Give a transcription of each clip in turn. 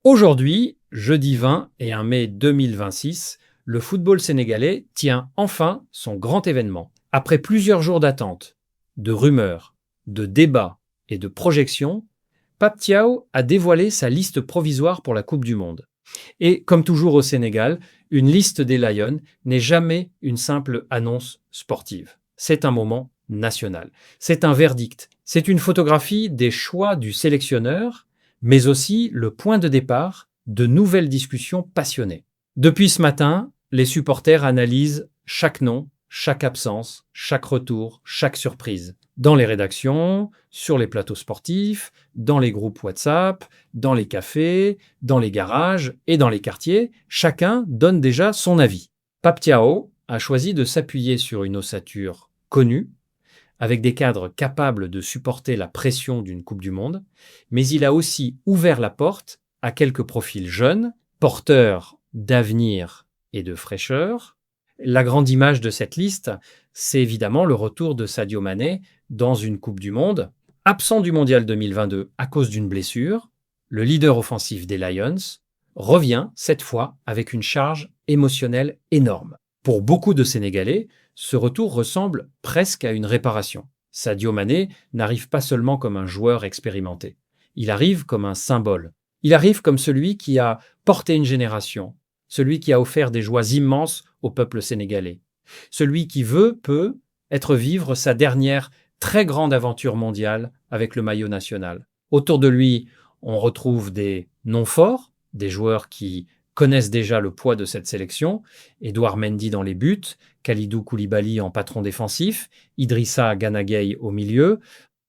Aujourd'hui, jeudi 20 et 1 mai 2026, le football sénégalais tient enfin son grand événement. Après plusieurs jours d'attente, de rumeurs, de débats et de projections, Pape Thiaw a dévoilé sa liste provisoire pour la Coupe du Monde. Et comme toujours au Sénégal, une liste des Lions n'est jamais une simple annonce sportive. C'est un moment national. C'est un verdict. C'est une photographie des choix du sélectionneur, mais aussi le point de départ de nouvelles discussions passionnées. Depuis ce matin, les supporters analysent chaque nom, chaque absence, chaque retour, chaque surprise. Dans les rédactions, sur les plateaux sportifs, dans les groupes WhatsApp, dans les cafés, dans les garages et dans les quartiers, chacun donne déjà son avis. Pape Thiaw a choisi de s'appuyer sur une ossature connue, avec des cadres capables de supporter la pression d'une Coupe du Monde, mais il a aussi ouvert la porte à quelques profils jeunes, porteurs d'avenir et de fraîcheur. La grande image de cette liste, c'est évidemment le retour de Sadio Mané dans une Coupe du Monde. Absent du Mondial 2022 à cause d'une blessure, le leader offensif des Lions revient cette fois avec une charge émotionnelle énorme. Pour beaucoup de Sénégalais, ce retour ressemble presque à une réparation. Sadio Mané n'arrive pas seulement comme un joueur expérimenté, il arrive comme un symbole. Il arrive comme celui qui a porté une génération, celui qui a offert des joies immenses au peuple sénégalais, celui qui peut être vivre sa dernière très grande aventure mondiale avec le maillot national. Autour de lui, on retrouve des noms forts, des joueurs qui connaissent déjà le poids de cette sélection, Edouard Mendy dans les buts, Kalidou Koulibaly en patron défensif, Idrissa Gana Gueye au milieu,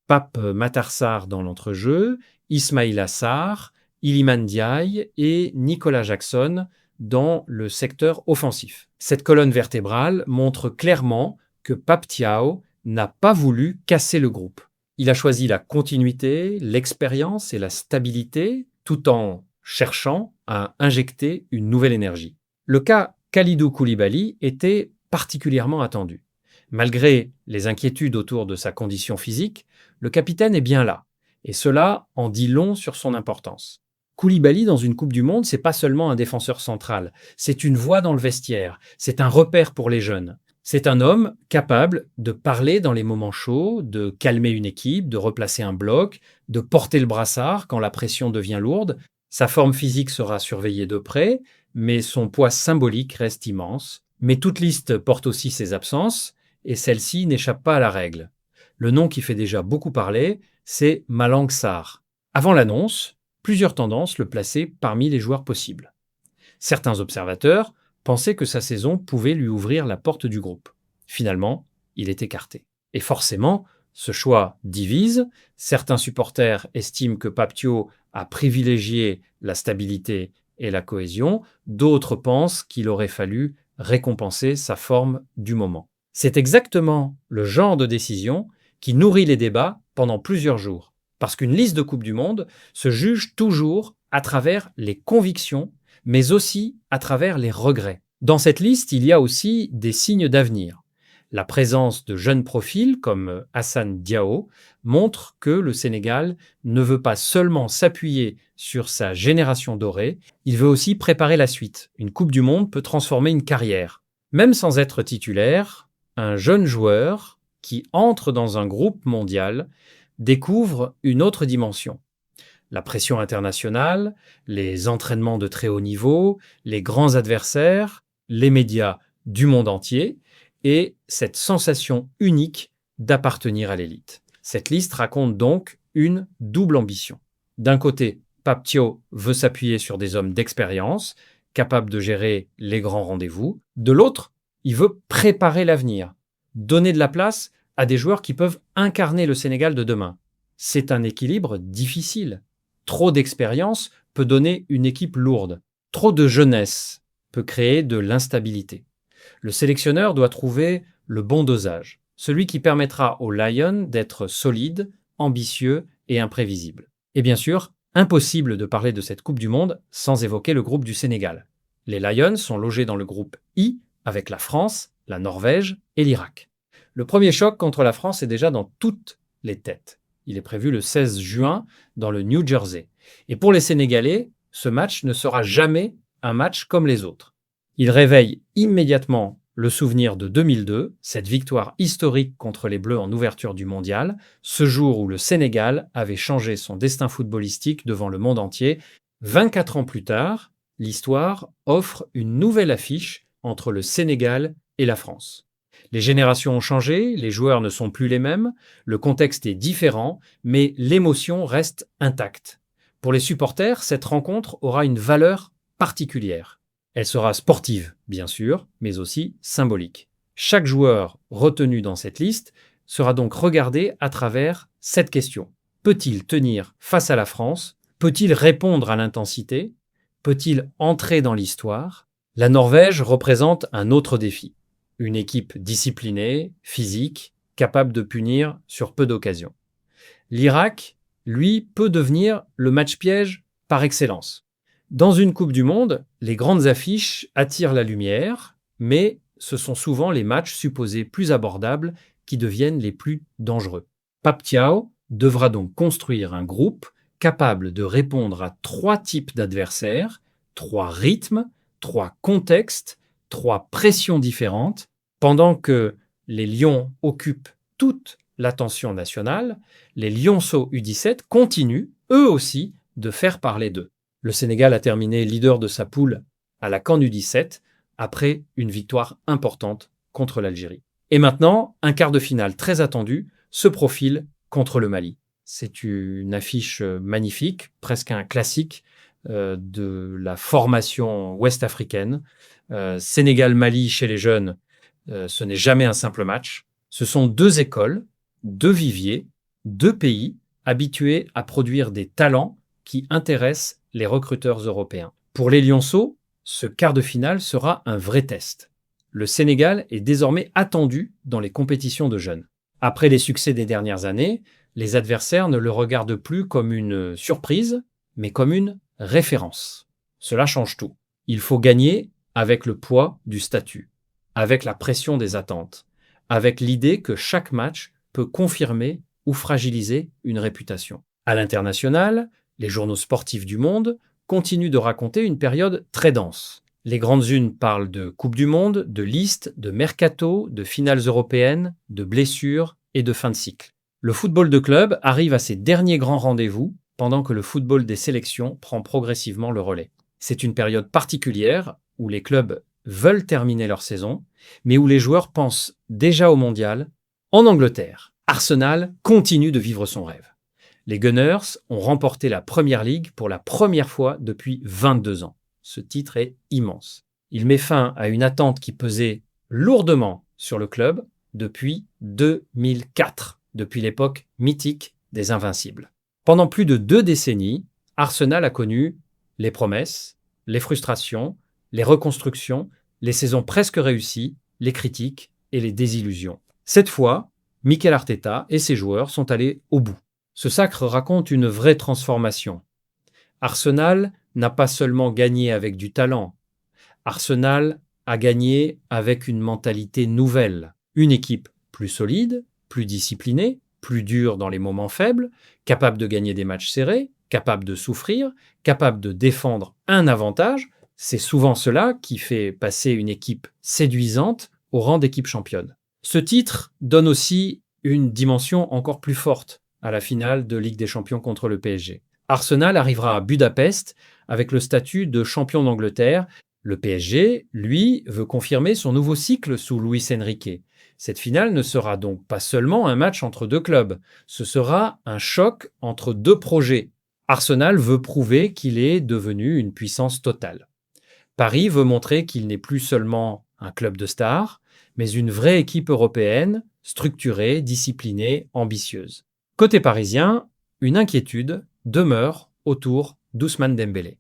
Pape Matar Sarr dans l'entrejeu, Ismaïla Sarr, Iliman Ndiaye et Nicolas Jackson dans le secteur offensif. Cette colonne vertébrale montre clairement que Pape Thiaw n'a pas voulu casser le groupe. Il a choisi la continuité, l'expérience et la stabilité, tout en cherchant à injecter une nouvelle énergie. Le cas Kalidou Koulibaly était particulièrement attendu. Malgré les inquiétudes autour de sa condition physique, le capitaine est bien là, et cela en dit long sur son importance. Koulibaly dans une Coupe du Monde, c'est pas seulement un défenseur central, c'est une voix dans le vestiaire, c'est un repère pour les jeunes. C'est un homme capable de parler dans les moments chauds, de calmer une équipe, de replacer un bloc, de porter le brassard quand la pression devient lourde. Sa forme physique sera surveillée de près, mais son poids symbolique reste immense. Mais toute liste porte aussi ses absences, et celle-ci n'échappe pas à la règle. Le nom qui fait déjà beaucoup parler, c'est Malang Sarr. Avant l'annonce, plusieurs tendances le plaçaient parmi les joueurs possibles. Certains observateurs pensaient que sa saison pouvait lui ouvrir la porte du groupe. Finalement, il est écarté. Et forcément, ce choix divise. Certains supporters estiment que Pape Thiaw a privilégié la stabilité et la cohésion. D'autres pensent qu'il aurait fallu récompenser sa forme du moment. C'est exactement le genre de décision qui nourrit les débats pendant plusieurs jours. Parce qu'une liste de Coupe du Monde se juge toujours à travers les convictions, mais aussi à travers les regrets. Dans cette liste, il y a aussi des signes d'avenir. La présence de jeunes profils comme Hassan Diao montre que le Sénégal ne veut pas seulement s'appuyer sur sa génération dorée, il veut aussi préparer la suite. Une Coupe du Monde peut transformer une carrière. Même sans être titulaire, un jeune joueur qui entre dans un groupe mondial découvre une autre dimension. La pression internationale, les entraînements de très haut niveau, les grands adversaires, les médias du monde entier et cette sensation unique d'appartenir à l'élite. Cette liste raconte donc une double ambition. D'un côté, Pape Thiaw veut s'appuyer sur des hommes d'expérience, capables de gérer les grands rendez-vous. De l'autre, il veut préparer l'avenir, donner de la place à des joueurs qui peuvent incarner le Sénégal de demain. C'est un équilibre difficile. Trop d'expérience peut donner une équipe lourde. Trop de jeunesse peut créer de l'instabilité. Le sélectionneur doit trouver le bon dosage, celui qui permettra aux Lions d'être solides, ambitieux et imprévisibles. Et bien sûr, impossible de parler de cette Coupe du Monde sans évoquer le groupe du Sénégal. Les Lions sont logés dans le groupe I avec la France, la Norvège et l'Irak. Le premier choc contre la France est déjà dans toutes les têtes. Il est prévu le 16 juin dans le New Jersey. Et pour les Sénégalais, ce match ne sera jamais un match comme les autres. Il réveille immédiatement le souvenir de 2002, cette victoire historique contre les Bleus en ouverture du mondial, ce jour où le Sénégal avait changé son destin footballistique devant le monde entier. 24 ans plus tard, l'histoire offre une nouvelle affiche entre le Sénégal et la France. Les générations ont changé, les joueurs ne sont plus les mêmes, le contexte est différent, mais l'émotion reste intacte. Pour les supporters, cette rencontre aura une valeur particulière. Elle sera sportive, bien sûr, mais aussi symbolique. Chaque joueur retenu dans cette liste sera donc regardé à travers cette question. Peut-il tenir face à la France? Peut-il répondre à l'intensité? Peut-il entrer dans l'histoire? La Norvège représente un autre défi. Une équipe disciplinée, physique, capable de punir sur peu d'occasions. L'Irak, lui, peut devenir le match piège par excellence. Dans une Coupe du Monde, les grandes affiches attirent la lumière, mais ce sont souvent les matchs supposés plus abordables qui deviennent les plus dangereux. Pape Thiaw devra donc construire un groupe capable de répondre à 3 types d'adversaires, 3 rythmes, 3 contextes, 3 pressions différentes, pendant que les Lions occupent toute l'attention nationale, les Lionceaux U17 continuent, eux aussi, de faire parler d'eux. Le Sénégal a terminé leader de sa poule à la CAN U17 après une victoire importante contre l'Algérie. Et maintenant, un quart de finale très attendu se profile contre le Mali. C'est une affiche magnifique, presque un classique de la formation ouest-africaine. Sénégal-Mali chez les jeunes, ce n'est jamais un simple match. Ce sont 2 écoles, 2 viviers, 2 pays habitués à produire des talents qui intéressent les recruteurs européens. Pour les Lionceaux, ce quart de finale sera un vrai test. Le Sénégal est désormais attendu dans les compétitions de jeunes. Après les succès des dernières années, les adversaires ne le regardent plus comme une surprise, mais comme une référence. Cela change tout. Il faut gagner avec le poids du statut, avec la pression des attentes, avec l'idée que chaque match peut confirmer ou fragiliser une réputation. À l'international, les journaux sportifs du monde continuent de raconter une période très dense. Les grandes unes parlent de Coupe du Monde, de listes, de mercato, de finales européennes, de blessures et de fin de cycle. Le football de club arrive à ses derniers grands rendez-vous pendant que le football des sélections prend progressivement le relais. C'est une période particulière où les clubs veulent terminer leur saison, mais où les joueurs pensent déjà au mondial. En Angleterre, Arsenal continue de vivre son rêve. Les Gunners ont remporté la Premier League pour la première fois depuis 22 ans. Ce titre est immense. Il met fin à une attente qui pesait lourdement sur le club depuis 2004, depuis l'époque mythique des Invincibles. Pendant plus de 2 décennies, Arsenal a connu les promesses, les frustrations, les reconstructions, les saisons presque réussies, les critiques et les désillusions. Cette fois, Mikel Arteta et ses joueurs sont allés au bout. Ce sacre raconte une vraie transformation. Arsenal n'a pas seulement gagné avec du talent. Arsenal a gagné avec une mentalité nouvelle. Une équipe plus solide, plus disciplinée, plus dure dans les moments faibles, capable de gagner des matchs serrés, capable de souffrir, capable de défendre un avantage. C'est souvent cela qui fait passer une équipe séduisante au rang d'équipe championne. Ce titre donne aussi une dimension encore plus forte à la finale de Ligue des Champions contre le PSG. Arsenal arrivera à Budapest avec le statut de champion d'Angleterre. Le PSG, lui, veut confirmer son nouveau cycle sous Luis Enrique. Cette finale ne sera donc pas seulement un match entre 2 clubs, ce sera un choc entre 2 projets. Arsenal veut prouver qu'il est devenu une puissance totale. Paris veut montrer qu'il n'est plus seulement un club de stars, mais une vraie équipe européenne, structurée, disciplinée, ambitieuse. Côté parisien, une inquiétude demeure autour d'Ousmane Dembélé.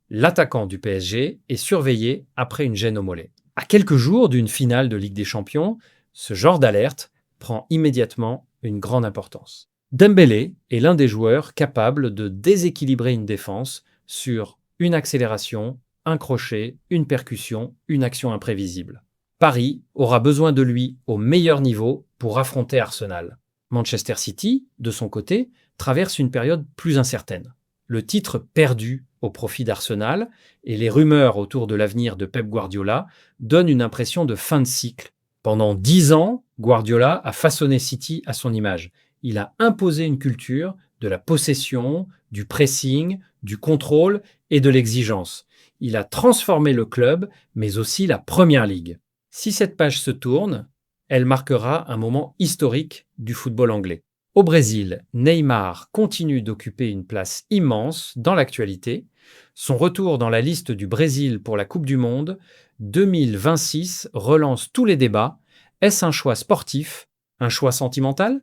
L'attaquant du PSG est surveillé après une gêne au mollet. À quelques jours d'une finale de Ligue des Champions, ce genre d'alerte prend immédiatement une grande importance. Dembélé est l'un des joueurs capables de déséquilibrer une défense sur une accélération, un crochet, une percussion, une action imprévisible. Paris aura besoin de lui au meilleur niveau pour affronter Arsenal. Manchester City, de son côté, traverse une période plus incertaine. Le titre perdu au profit d'Arsenal et les rumeurs autour de l'avenir de Pep Guardiola donnent une impression de fin de cycle. Pendant 10 ans, Guardiola a façonné City à son image. Il a imposé une culture de la possession, du pressing, du contrôle et de l'exigence. Il a transformé le club, mais aussi la Première Ligue. Si cette page se tourne, elle marquera un moment historique du football anglais. Au Brésil, Neymar continue d'occuper une place immense dans l'actualité. Son retour dans la liste du Brésil pour la Coupe du Monde 2026 relance tous les débats. Est-ce un choix sportif, un choix sentimental,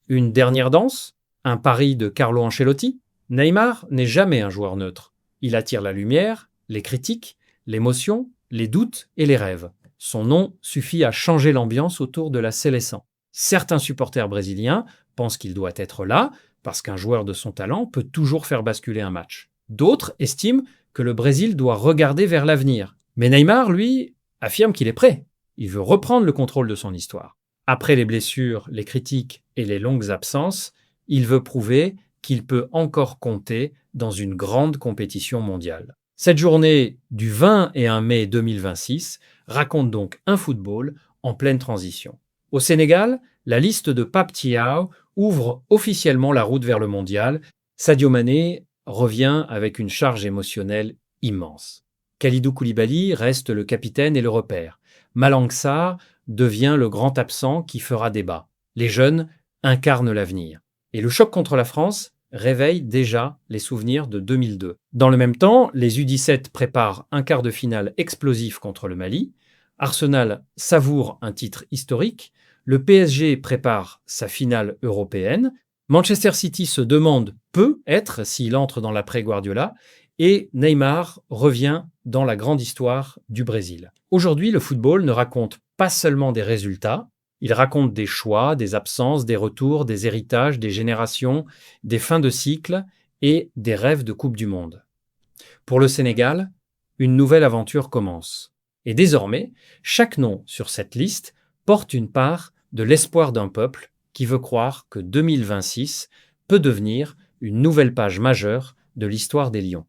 une dernière danse, un pari de Carlo Ancelotti? Neymar n'est jamais un joueur neutre. Il attire la lumière, les critiques, l'émotion, les doutes et les rêves. Son nom suffit à changer l'ambiance autour de la Seleção. Certains supporters brésiliens pensent qu'il doit être là parce qu'un joueur de son talent peut toujours faire basculer un match. D'autres estiment que le Brésil doit regarder vers l'avenir. Mais Neymar, lui, affirme qu'il est prêt. Il veut reprendre le contrôle de son histoire. Après les blessures, les critiques et les longues absences, il veut prouver qu'il peut encore compter dans une grande compétition mondiale. Cette journée du 21 mai 2026 raconte donc un football en pleine transition. Au Sénégal, la liste de Pape Thiaw ouvre officiellement la route vers le mondial. Sadio Mané revient avec une charge émotionnelle immense. Kalidou Koulibaly reste le capitaine et le repère. Malang Sarr devient le grand absent qui fera débat. Les jeunes incarnent l'avenir. Et le choc contre la France réveille déjà les souvenirs de 2002. Dans le même temps, les U17 préparent un quart de finale explosif contre le Mali. Arsenal savoure un titre historique. Le PSG prépare sa finale européenne. Manchester City se demande peut être s'il entre dans l'après-Guardiola. Et Neymar revient dans la grande histoire du Brésil. Aujourd'hui, le football ne raconte pas seulement des résultats, il raconte des choix, des absences, des retours, des héritages, des générations, des fins de cycle et des rêves de Coupe du Monde. Pour le Sénégal, une nouvelle aventure commence. Et désormais, chaque nom sur cette liste porte une part de l'espoir d'un peuple qui veut croire que 2026 peut devenir une nouvelle page majeure de l'histoire des Lions.